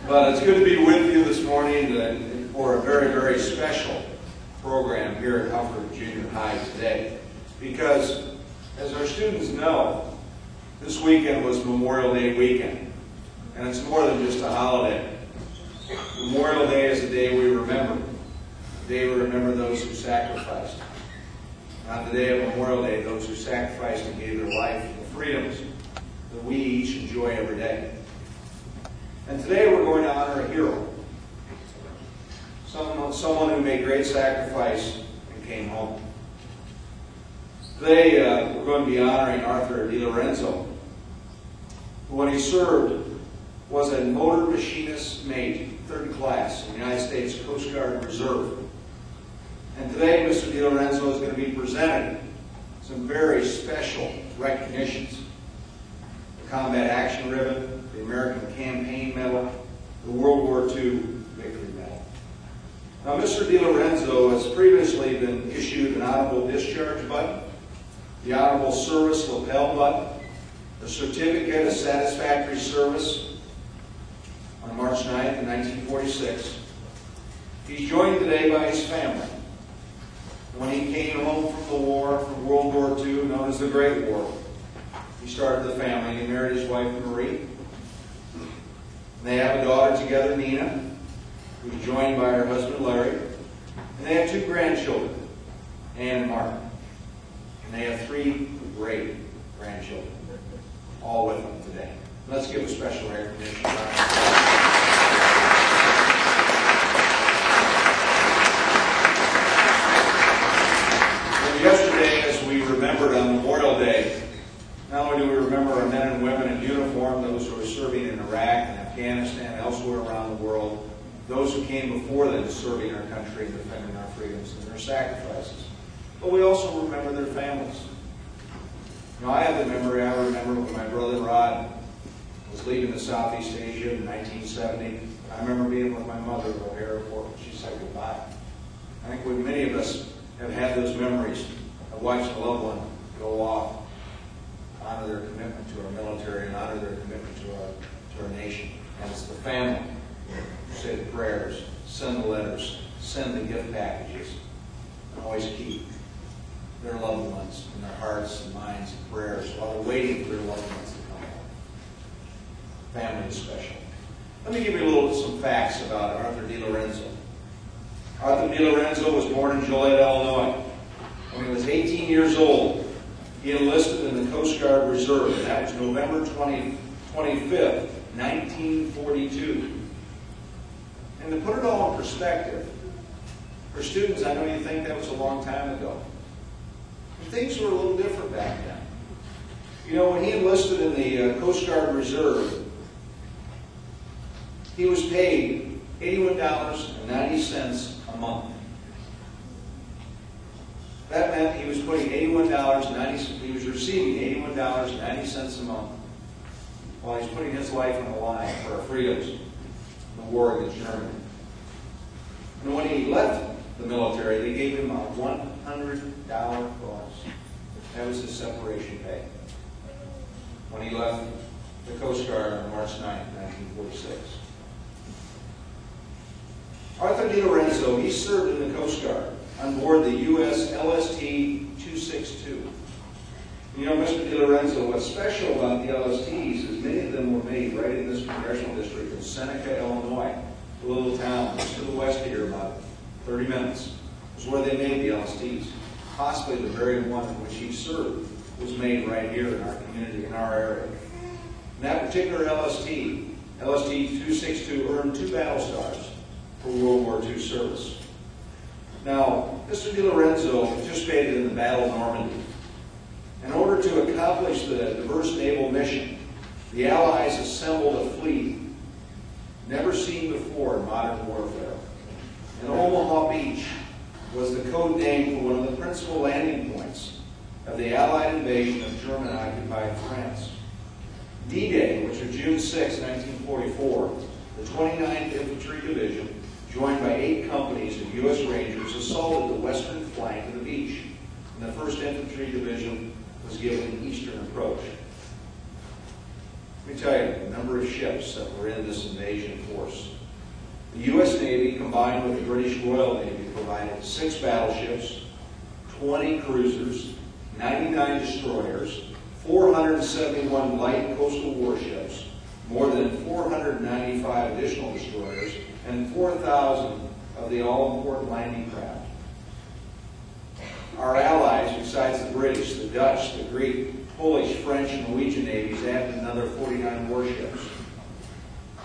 But it's good to be with you this morning for a very, very special program here at Hufford Junior High today. Because, as our students know, this weekend was Memorial Day weekend. And it's more than just a holiday. Memorial Day is a day we remember. The day we remember those who sacrificed. On the day of Memorial Day, those who sacrificed and gave their life for the freedoms that we each enjoy every day. And today we're going to honor a hero. Someone who made great sacrifice and came home. Today we're going to be honoring Art DeLorenzo, who when he served was a motor machinist mate, third class in the United States Coast Guard Reserve. And today Mr. DeLorenzo is going to be presented some very special recognitions. The Combat Action Ribbon, the American Campaign Medal, the World War II Victory Medal. Now Mr. DeLorenzo has previously been issued an Honorable Discharge button, the Honorable Service Lapel button, a Certificate of Satisfactory Service on March 9th, 1946. He's joined today by his family. When he came home from the war, from World War II, known as the Great War, he started the family. He married his wife, Marie. And they have a daughter together, Nina, who's joined by her husband, Larry. And they have two grandchildren, Ann and Mark. And they have three great grandchildren, all with them today. Let's give a special recognition. Yesterday, as we remembered on Memorial Day, not only do we remember our men and women in uniform, those who are serving in Iraq and Afghanistan and elsewhere around the world, those who came before them serving our country and defending our freedoms and their sacrifices, but we also remember their families. You know, I have the memory, I remember when my brother Rod was leaving to Southeast Asia in 1970. I remember being with my mother at O'Hare Airport when she said goodbye. I think many of us have had those memories of watching a loved one go off, honor their commitment to our military and honor their commitment to our nation. And it's the family who say the prayers, send the letters, send the gift packages, and always keep their loved ones in their hearts and minds and prayers while they're waiting for their loved ones to come home. Family is special. Let me give you some facts about Art DeLorenzo. Art DeLorenzo was born in Joliet, Illinois. When he was 18 years old, he enlisted in the Coast Guard Reserve, and that was November 25th, 1942. And to put it all in perspective, for students, I know you think that was a long time ago. But things were a little different back then. You know, when he enlisted in the Coast Guard Reserve, he was paid $81.90 a month. That meant he was putting he was receiving $81.90 a month while he's putting his life on the line for our freedoms in the war against Germany. And when he left the military, they gave him a $100 bonus. That was his separation pay. When he left the Coast Guard on March 9th, 1946. Art DeLorenzo, he served in the Coast Guard on board the U.S. LST-262. You know, Mr. DeLorenzo, what's special about the LSTs is many of them were made right in this congressional district in Seneca, Illinois, a little town just to the west here, about 30 minutes. Is where they made the LSTs. Possibly the very one in which he served was made right here in our community, in our area. And that particular LST, LST-262, earned 2 battle stars for World War II service. Now, Mr. DeLorenzo participated in the Battle of Normandy. In order to accomplish the diverse naval mission, the Allies assembled a fleet never seen before in modern warfare. And Omaha Beach was the code name for one of the principal landing points of the Allied invasion of German-occupied France. D-Day, which was June 6, 1944, the 29th Infantry Division, joined by 8 companies of U.S. Rangers, assaulted the western flank of the beach, and the 1st Infantry Division was given an eastern approach. Let me tell you, the number of ships that were in this invasion force combined with the British Royal Navy, provided 6 battleships, 20 cruisers, 99 destroyers, 471 light coastal warships, more than 495 additional destroyers, and 4,000 of the all-important landing craft. Our allies, besides the British, the Dutch, the Greek, Polish, French, and Norwegian navies, added another 49 warships.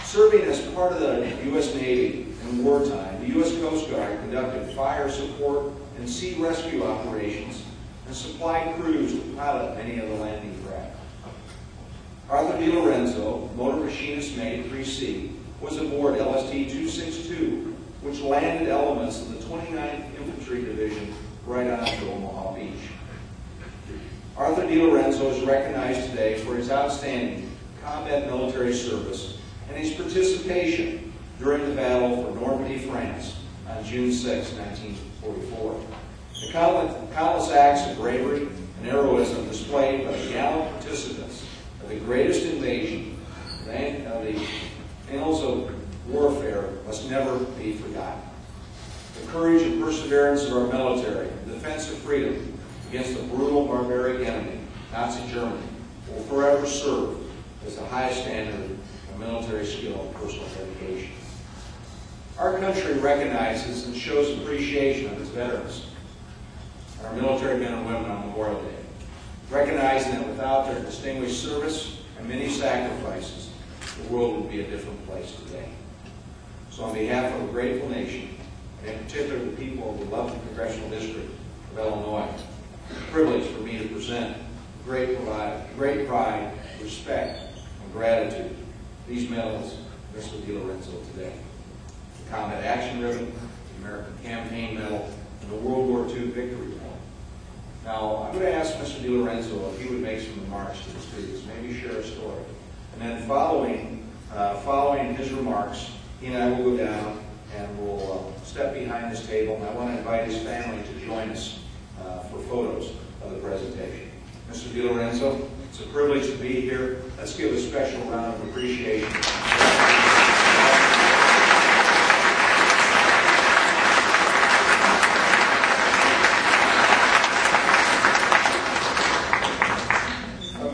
Serving as part of the U.S. Navy in wartime, the U.S. Coast Guard conducted fire support and sea rescue operations and supplied crews to pilot many of the landing craft. Art DeLorenzo, motor machinist mate 3C, was aboard LST-262, which landed elements of the 29th Infantry Division right onto Omaha Beach. Arthur DeLorenzo is recognized today for his outstanding combat military service and his participation during the battle for Normandy, France on June 6, 1944. The countless acts of bravery and heroism displayed by the gallant participants of the greatest invasion of the annals of warfare must never be forgotten. The courage and perseverance of our military in defense of freedom against a brutal, barbaric enemy, Nazi Germany, will forever serve as the highest standard of military skill and personal dedication. Our country recognizes and shows appreciation of its veterans, our military men and women on Memorial Day, recognizing that without their distinguished service and many sacrifices, the world would be a different place today. So on behalf of a grateful nation, and in particular the people of the 11th Congressional District of Illinois, it's a privilege for me to present great pride, respect, and gratitude these medals to Mr. DeLorenzo today. The Combat Action Ribbon, the American Campaign Medal, and the World War II Victory Medal. Now, I'm going to ask Mr. DeLorenzo if he would make some remarks to the students, maybe share a story. And then following his remarks, he and I will go down and we'll step behind this table, and I want to invite his family to join us for photos of the presentation. Mr. DeLorenzo, it's a privilege to be here. Let's give a special round of appreciation.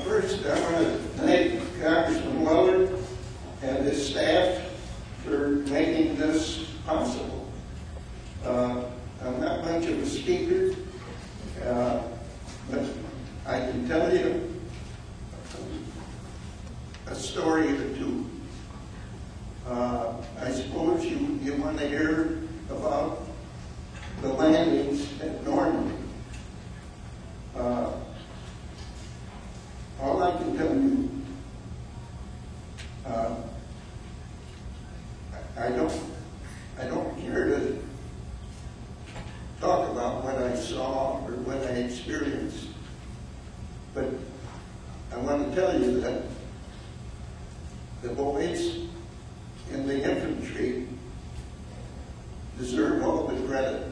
First, I want to thank Congressman Willard and his staff for making this possible. I'm not much of a speaker, but I can tell you a story or two. I suppose you want to hear about the landings at Normandy. All I can tell you, I don't care to talk about what I saw or what I experienced, but I want to tell you that the boys in the infantry deserve all the credit.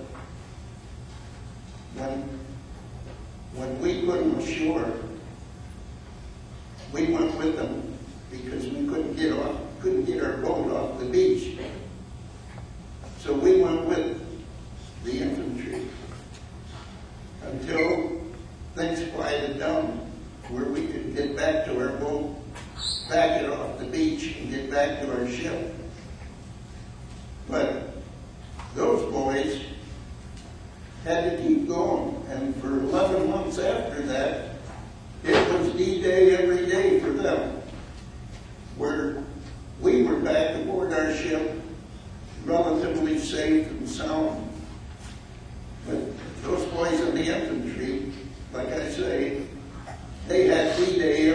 When we put them ashore, we went with them because we couldn't get our boat off the beach. So we went with the infantry until things quieted down where we could get back to our boat, back it off the beach, and get back to our ship. But those boys had to keep going, and for 11 months after that, it was D-Day every day for them, where we were back aboard our ship, relatively safe and sound. But those boys in the infantry, like I say, they had D-Day